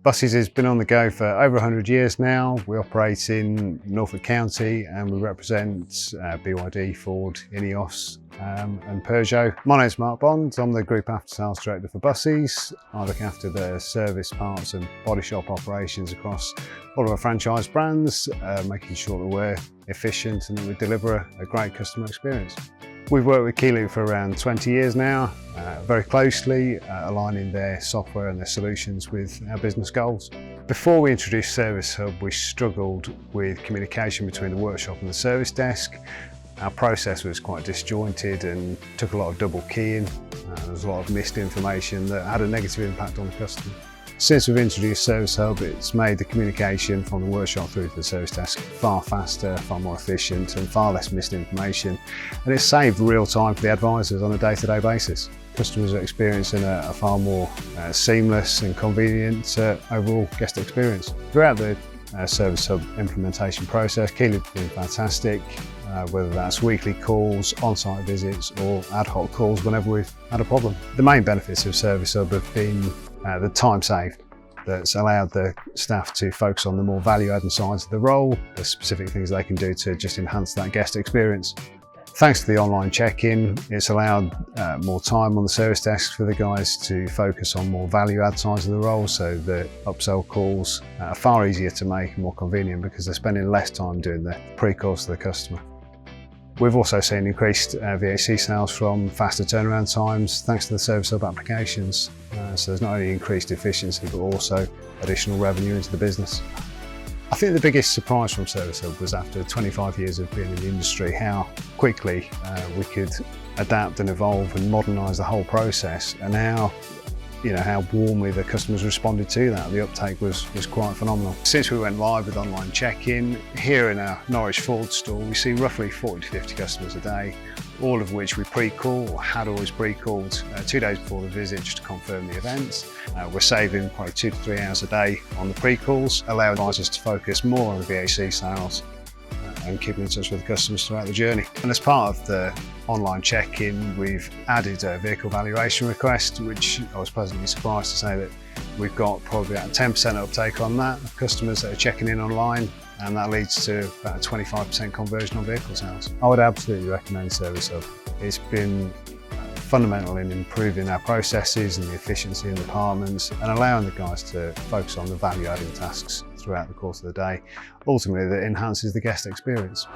Busseys has been on the go for over 100 years now. We operate in Norfolk County and we represent BYD, Ford, INEOS and Peugeot. My name's Mark Bond. I'm the Group Aftersales Director for Busseys. I look after the service, parts and body shop operations across all of our franchise brands, making sure that we're efficient and that we deliver a great customer experience. We've worked with Keyloop for around 20 years now, very closely, aligning their software and their solutions with our business goals. Before we introduced Service Hub, we struggled with communication between the workshop and the service desk. Our process was quite disjointed and took a lot of double keying. There was a lot of missed information that had a negative impact on the customer. Since we've introduced Service Hub, it's made the communication from the workshop through to the service desk far faster, far more efficient and far less missed information. And it's saved real time for the advisors on a day-to-day basis. Customers are experiencing a far more seamless and convenient overall guest experience. Throughout the Service Hub implementation process, Keyloop has been fantastic, whether that's weekly calls, on-site visits or ad hoc calls whenever we've had a problem. The main benefits of Service Hub have been the time saved that's allowed the staff to focus on the more value-adding sides of the role, the specific things they can do to just enhance that guest experience. Thanks to the online check-in, it's allowed more time on the service desk for the guys to focus on more value-add sides of the role, so the upsell calls are far easier to make and more convenient because they're spending less time doing the pre-calls to the customer. We've also seen increased VAC sales from faster turnaround times thanks to the Service Hub applications. So there's not only increased efficiency but also additional revenue into the business. I think the biggest surprise from Service Hub was after 25 years of being in the industry how quickly we could adapt and evolve and modernise the whole process, and how warmly the customers responded to that. The uptake was quite phenomenal. Since we went live with online check-in, here in our Norwich Ford store, we see roughly 40 to 50 customers a day, all of which we pre-call or had always pre-called 2 days before the visit just to confirm the events. We're saving probably 2 to 3 hours a day on the pre-calls, allowing advisors to focus more on the VAC sales and keeping in touch with the customers throughout the journey. And as part of the online check-in, we've added a vehicle valuation request, which I was pleasantly surprised to say that we've got probably about 10% uptake on that of customers that are checking in online, and that leads to about a 25% conversion on vehicle sales. I would absolutely recommend Service Hub. It's been fundamental in improving our processes and the efficiency in the departments and allowing the guys to focus on the value-adding tasks throughout the course of the day. Ultimately, that enhances the guest experience.